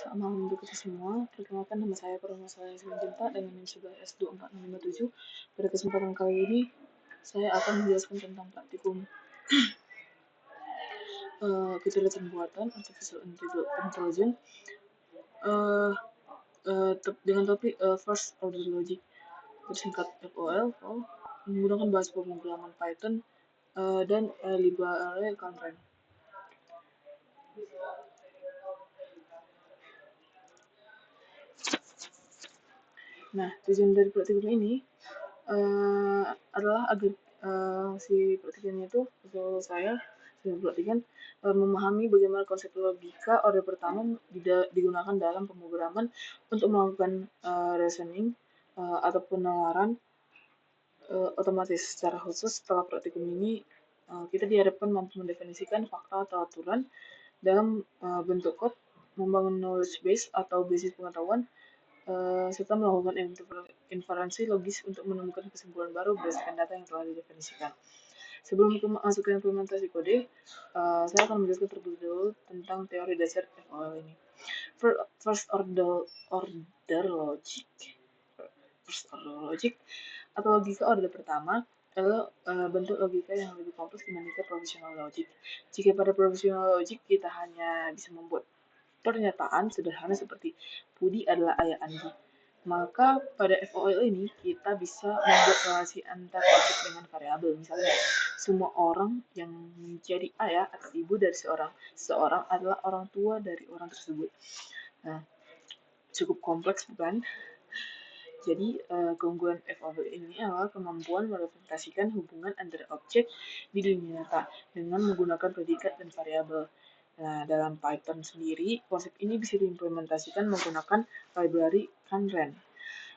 Selamat malam untuk kita semua. Perkenalkan nama saya Purnomo Simanjuntak dengan NIM 11S24657. Pada kesempatan kali ini, saya akan menjelaskan tentang praktikum kecerdasan buatan Artificial Intelligence dengan topik First Order Logic, bersingkat FOL, menggunakan bahasa pemrograman Python dan library Constraint. Nah, tujuan dari praktikum ini adalah agar si praktikumnya itu atau saya praktikan memahami bagaimana konsep logika order pertama digunakan dalam pemrograman untuk melakukan reasoning atau penalaran otomatis. Secara khusus setelah praktikum ini kita diharapkan mampu mendefinisikan fakta atau aturan dalam bentuk kode, membangun knowledge base atau basis pengetahuan, serta melakukan inferensi logis untuk menemukan kesimpulan baru berdasarkan data yang telah didefinisikan. Sebelum masuk ke implementasi kode, saya akan menjelaskan terlebih dahulu tentang teori dasar FOL ini. First order logic atau logika order pertama adalah bentuk logika yang lebih kompleks dibandingkan professional logic. Jika pada professional logic kita hanya bisa membuat pernyataan sederhana seperti Budi adalah ayah Andi, maka pada FOL ini kita bisa membuat relasi antar objek dengan variabel. Misalnya, semua orang yang menjadi ayah atau ibu dari seseorang adalah orang tua dari orang tersebut. Nah, cukup kompleks bukan? Jadi, keunggulan FOL ini adalah kemampuan merepresentasikan hubungan antara objek di dunia nyata dengan menggunakan predikat dan variabel. Nah, dalam Python sendiri, konsep ini bisa diimplementasikan menggunakan library Constraint.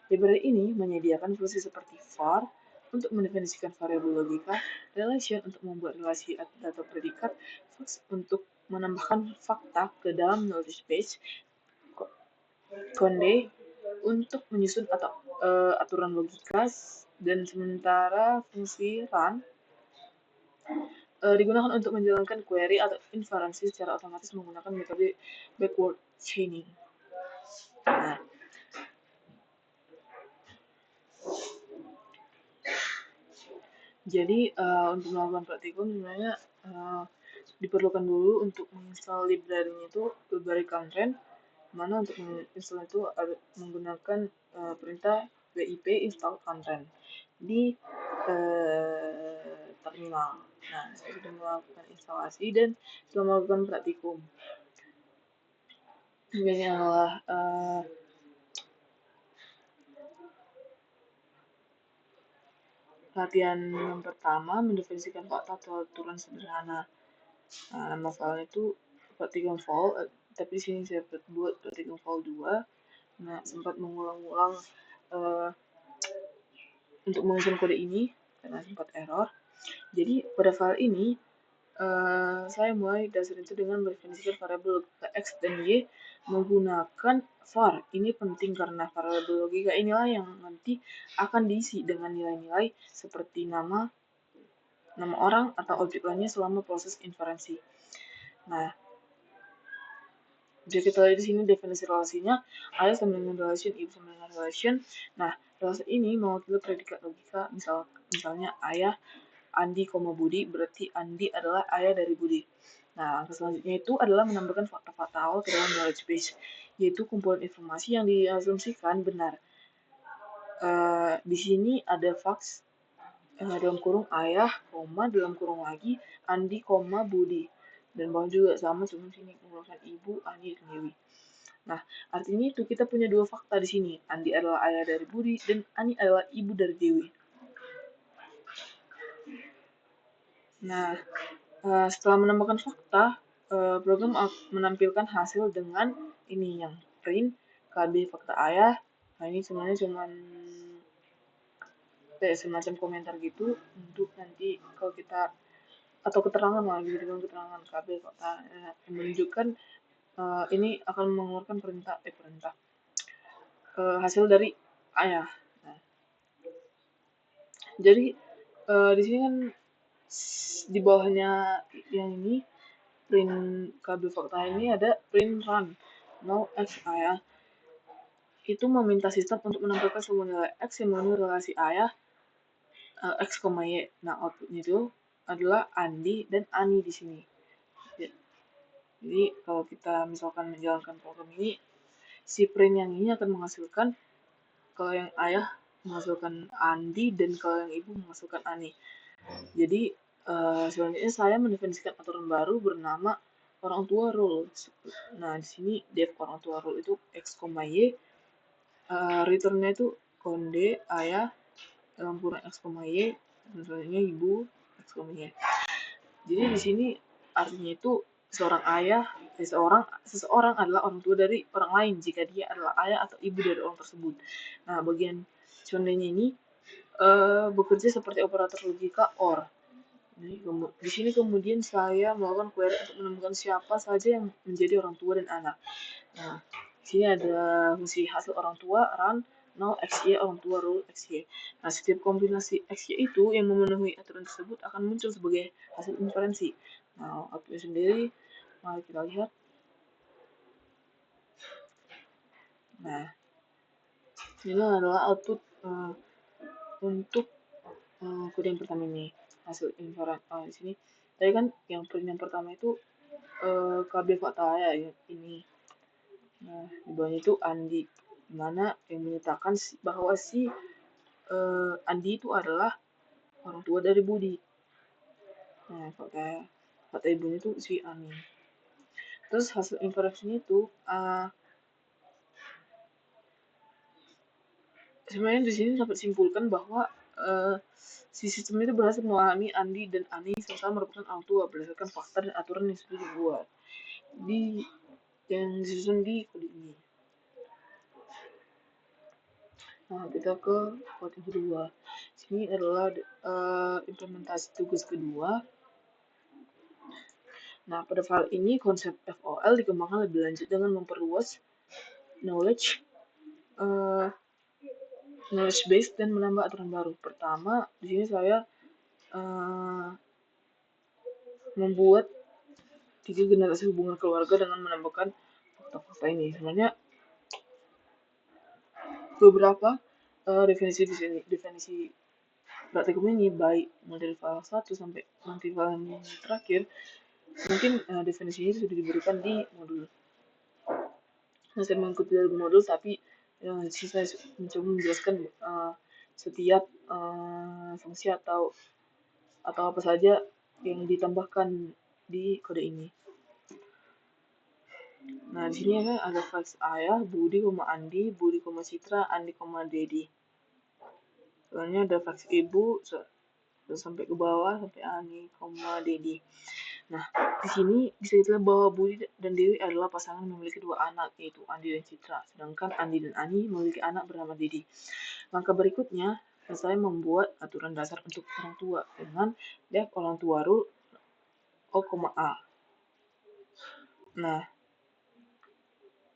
Library ini menyediakan fungsi seperti var untuk mendefinisikan variabel logika, relation untuk membuat relasi atau predikat, fox untuk menambahkan fakta ke dalam knowledge base, konde untuk menyusun atau aturan logika, dan sementara fungsi run digunakan untuk menjalankan query atau inferensi secara otomatis menggunakan metode backward chaining. Nah, jadi untuk melakukan praktikum sebenarnya diperlukan dulu untuk menginstal library-nya itu library Constraint, mana untuk menginstal itu menggunakan perintah pip install Constraint di terminal. Nah, saya sudah melakukan instalasi dan sudah melakukan praktikum. Ini adalah latihan yang pertama, mendefinisikan fakta atau aturan sederhana. Nah, nama filenya itu praktikum vol, tapi di sini saya buat praktikum vol 2. Nah, sempat mengulang-ulang untuk menyusun kode ini karena sempat error. Jadi pada file ini saya mulai dasar itu dengan mendefinisikan variabel logika x dan y menggunakan var. Ini penting karena variabel logika inilah yang nanti akan diisi dengan nilai-nilai seperti nama orang atau objek lainnya selama proses inferensi. Nah, jadi kita lihat di sini definisi relasinya, ayah sama dengan relation, ibu sama dengan relation. Nah, relasi ini mewakili predikat logika, misalnya ayah Andi, Budi, berarti Andi adalah ayah dari Budi. Nah, langkah selanjutnya itu adalah menambahkan fakta-fakta awal ke dalam knowledge base, yaitu kumpulan informasi yang diasumsikan benar. Di sini ada fax dalam kurung ayah, dalam kurung lagi Andi, Budi. Dan bawah juga sama, cuma sini menggunakan ibu, Andi, dan Dewi. Nah, artinya itu kita punya dua fakta di sini. Andi adalah ayah dari Budi dan Ani adalah ibu dari Dewi. Nah, setelah menemukan fakta, program menampilkan hasil dengan ini yang print KB fakta ayah. Nah, ini sebenarnya cuma semacam komentar gitu untuk nanti kalau kita atau keterangan lah gitu kan, keterangan KB fakta yang menunjukkan ini akan mengeluarkan perintah hasil dari ayah. Nah, jadi di sini kan di bawahnya yang ini print KB fakta ini ada print run. null x ayah itu meminta sistem untuk menampilkan semua nilai x yang memenuhi relasi ayah x, y. Nah, outputnya itu adalah Andi dan Ani di sini. Jadi kalau kita misalkan menjalankan program ini, si print yang ini akan menghasilkan, kalau yang ayah menghasilkan Andi dan kalau yang ibu menghasilkan Ani. Jadi selanjutnya saya mendefinisikan aturan baru bernama orang tua rule. Nah, di sini def orang tua rule itu x, y. Returnnya itu konde ayah dalam kurung x, y, dan selanjutnya ibu x, y. Jadi di sini artinya itu seseorang adalah orang tua dari orang lain jika dia adalah ayah atau ibu dari orang tersebut. Nah, bagian contohnya ini bekerja seperti operator logika OR. Di sini kemudian saya melakukan query untuk menemukan siapa saja yang menjadi orang tua dan anak. Nah, di sini ada fungsi hasil orang tua run null xy orang tua rule xy. Nah, setiap kombinasi xy itu yang memenuhi aturan tersebut akan muncul sebagai hasil inferensi. Nah, outputnya sendiri mari kita lihat. Nah, ini adalah output untuk kode yang pertama ini, hasil inferensi. Di sini tadi kan yang print yang pertama itu KB fakta ya ini. Nah, di bawahnya itu Andi, dimana yang menyatakan bahwa si Andi itu adalah orang tua dari Budi. Nah, fakta ibunya itu si Ani. Terus hasil inferensinya itu sebenarnya di sini dapat simpulkan bahwa si sistem itu berhasil memahami Andi dan Ani serta merupakan orang tua berdasarkan fakta dan aturan yang sudah dibuat yang disusun di kode ini. Nah, kita ke kode kedua. Sini adalah implementasi tugas kedua. Nah, pada file ini konsep FOL dikembangkan lebih lanjut dengan memperluas knowledge base dan menambah aturan baru. Pertama, di sini saya membuat 3 generasi hubungan keluarga dengan menambahkan fakta-fakta ini. Sebenarnya beberapa definisi di sini, definisi praktikum ini baik mulai dari file 1 sampai nanti file yang terakhir, mungkin definisinya sudah diberikan di modul. Nah, saya mengikuti dari modul, tapi di sini saya mencoba menjelaskan setiap fungsi atau apa saja yang ditambahkan di kode ini. Nah, di sini kan ada fax ayah, Budi, Andi, Budi, Citra, Andi, Dedi. Soalnya ada fax ibu sampai ke bawah sampai Ani, Dedi. Nah, di sini bisa dilihat bahwa Budi dan Dewi adalah pasangan yang memiliki 2 anak, yaitu Andi dan Citra. Sedangkan Andi dan Ani memiliki anak bernama Dedi. Langkah berikutnya, saya membuat aturan dasar untuk orang tua dengan def orang tua rule O,A. Nah,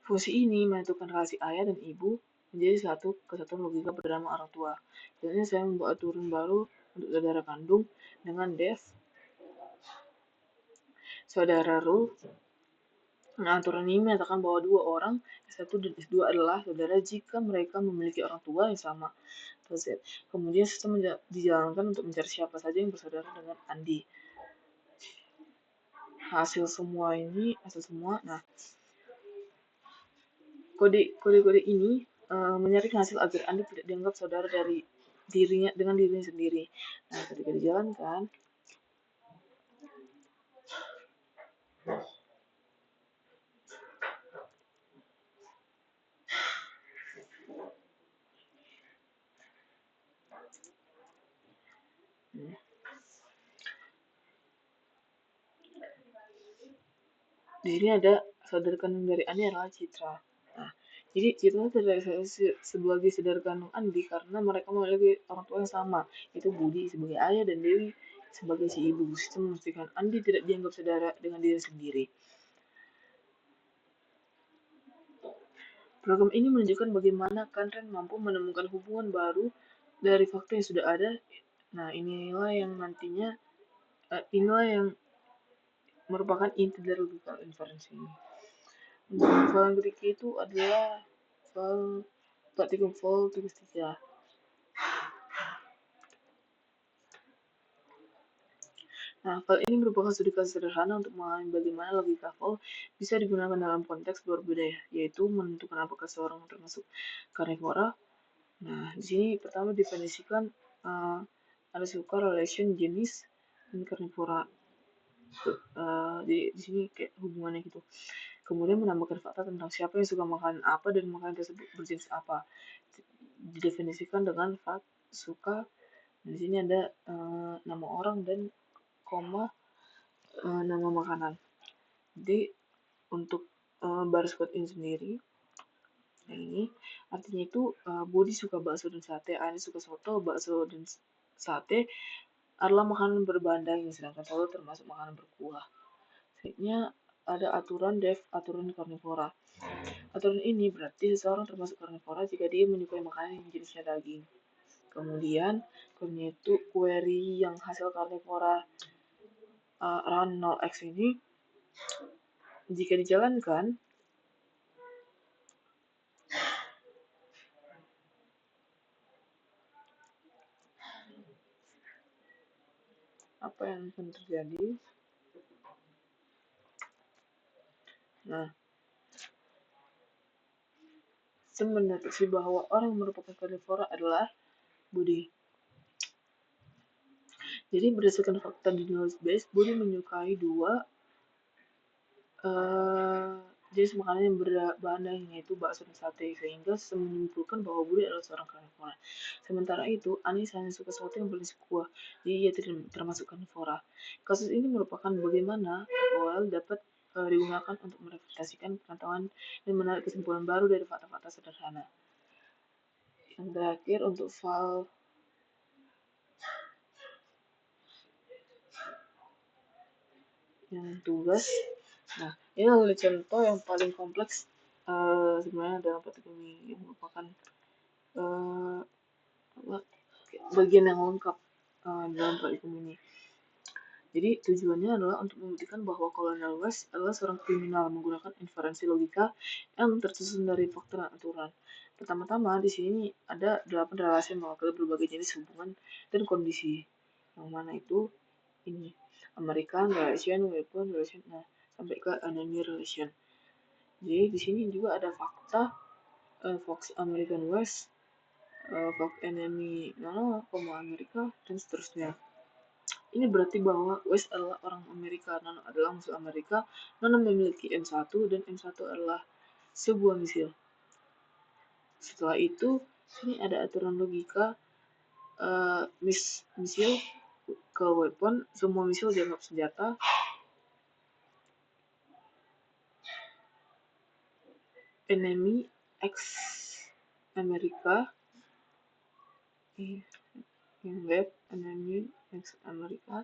fungsi ini menentukan relasi ayah dan ibu menjadi satu kesatuan logika bernama orang tua. Selanjutnya saya membuat aturan baru untuk saudara kandung dengan def saudara rule. Nah, aturan ini menyatakan bahwa 2 orang, S1 dan S2 adalah saudara jika mereka memiliki orang tua yang sama. Kemudian sistem dijalankan untuk mencari siapa saja yang bersaudara dengan Andi. Hasil semua. Nah, kode ini menyaring hasil agar Andi tidak dianggap saudara dari dirinya sendiri. Nah, ketika dijalankan, di sini ada saudara kandung dari Andi adalah Citra. Nah, jadi Citra sebagai saudara kandung Andi karena mereka memiliki orang tua yang sama, yaitu Budi sebagai ayah dan Dewi sebagai si ibu. Sistem memastikan Andi tidak dianggap saudara dengan diri sendiri. Program ini menunjukkan bagaimana Kanren mampu menemukan hubungan baru dari fakta yang sudah ada. Nah, inilah yang merupakan inti dari logical inference ini. File yang ketiga itu adalah file particle file tugas 3. Nah, file ini merupakan studi kasus sederhana untuk memahami bagaimana logika file bisa digunakan dalam konteks berbeda, yaitu menentukan apakah seorang termasuk karnivora. Nah, di sini pertama definisikan ada suka relation jenis dan karnivora. Di sini kayak hubungannya gitu. Kemudian menambahkan fakta tentang siapa yang suka makanan apa dan makanan tersebut berjenis apa. Didefinisikan dengan fakt suka. Di sini ada nama orang dan koma nama makanan. Jadi untuk baris code ini sendiri, yang ini artinya itu Budi suka bakso dan sate, Ani suka soto, bakso dan sate adalah makanan berbahan daging, sedangkan soto termasuk makanan berkuah. Selanjutnya ada aturan aturan karnivora. Aturan ini berarti seseorang termasuk karnivora jika dia menyukai makanan yang jenisnya daging. Kemudian itu query yang hasil karnivora run 0x ini jika dijalankan apa yang akan terjadi? Nah, mendeteksi bahwa orang yang merupakan karnivora adalah Budi. Jadi berdasarkan fakta di knowledge base, Budi menyukai dua jenis makanan yang berbahan daging, yaitu bakso dan sate, sehingga menyimpulkan bahwa Budi adalah seorang karnivora. Sementara itu, Anis hanya suka sesuatu yang berjenis kuah, jadi ia tidak termasuk karnivora. Kasus ini merupakan bagaimana OL dapat digunakan untuk merefleksikan pengetahuan dan menarik kesimpulan baru dari fakta-fakta sederhana. Yang terakhir untuk file yang tugas. Nah, ini adalah contoh yang paling kompleks sebenarnya dalam praktik ini, yang merupakan bagian yang lengkap dalam praktik ini. Jadi tujuannya adalah untuk membuktikan bahwa Colonel West adalah seorang kriminal menggunakan inferensi logika yang tersusun dari fakta dan aturan. Pertama-tama di sini ada 8 relasi yang mewakili berbagai jenis hubungan dan kondisi. Yang mana itu ini American relation, weapon relation, nah sampai ke enemy relation. Jadi di sini juga ada fakta Fox American West, Fox enemy Amerika dan seterusnya. Ini berarti bahwa West adalah orang Amerika, Nano adalah musuh Amerika, Nano memiliki M1 dan M1 adalah sebuah misil. Setelah itu, ini ada aturan logika misil ke weapon, semua misil dianggap senjata. Enemy X Amerika, web enemy X Amerika.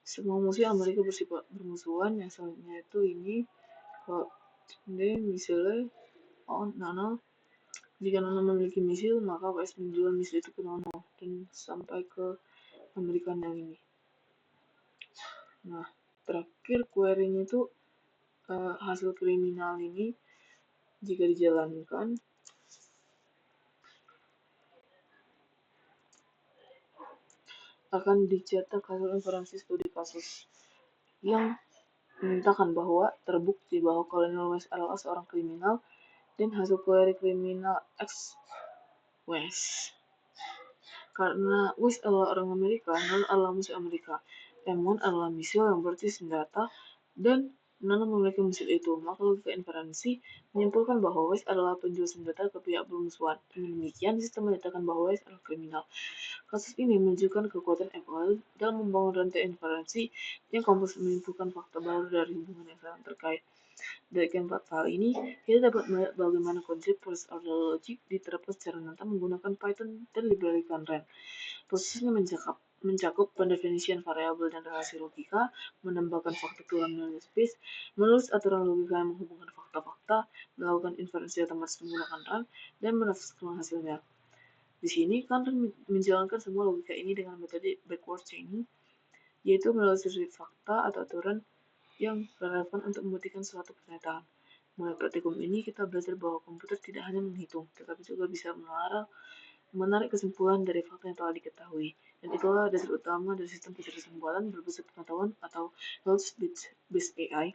Semua musuh Amerika bersifat bermusuhan. Yang selanjutnya itu ini ini misalnya Nano. Jika Nano memiliki misil, maka WS menjual misil itu ke Nano dan sampai ke Amerika yang ini. Nah, terakhir query-nya itu hasil kriminal ini jika dijalankan akan dicetak hasil inferensi studi kasus yang menyatakan bahwa terbukti bahwa Colonel West adalah seorang kriminal dan hasil query kriminal X West. Karena West adalah orang Amerika, Nano adalah musuh Amerika. M1 adalah misil yang berarti senjata dan Nano memiliki misil itu. Maka logika inferensi menyimpulkan bahwa West adalah penjual senjata ke pihak bermusuhan. Dengan demikian, sistem menyatakan bahwa West adalah kriminal. Kasus ini menunjukkan kekuatan FOL dalam membangun rantai inferensi yang kompleks menyimpulkan fakta baru dari hubungan yang saling terkait. Dari keempat hal ini, kita dapat melihat bagaimana konsep first order logic diterapkan secara nyata menggunakan Python dan library Conren. Prosesnya mencakup pendefinisian variabel dan relasi logika, menambahkan fakta ke dalam knowledge space, menulis aturan logika yang menghubungkan fakta-fakta, melakukan inferensi otomatis menggunakan run, dan menafsirkan hasilnya. Di sini, Conren menjalankan semua logika ini dengan metode backward chaining, yaitu menelusuri fakta atau aturan yang relevan untuk membuktikan suatu pernyataan. Mulai praktikum ini kita belajar bahwa komputer tidak hanya menghitung, tetapi juga bisa menarik kesimpulan dari fakta yang telah diketahui. Dan itulah dasar utama dari sistem kecerdasan buatan berbasis pengetahuan atau knowledge-based AI.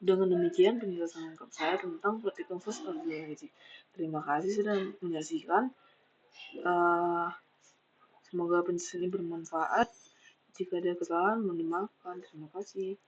Dengan demikian, penjelasan lengkap saya tentang praktikum first order logic. Terima kasih sudah menyaksikan. Uh, Semoga penjelasan ini bermanfaat. Jika ada kesalahan, mohon dimaafkan. Terima kasih.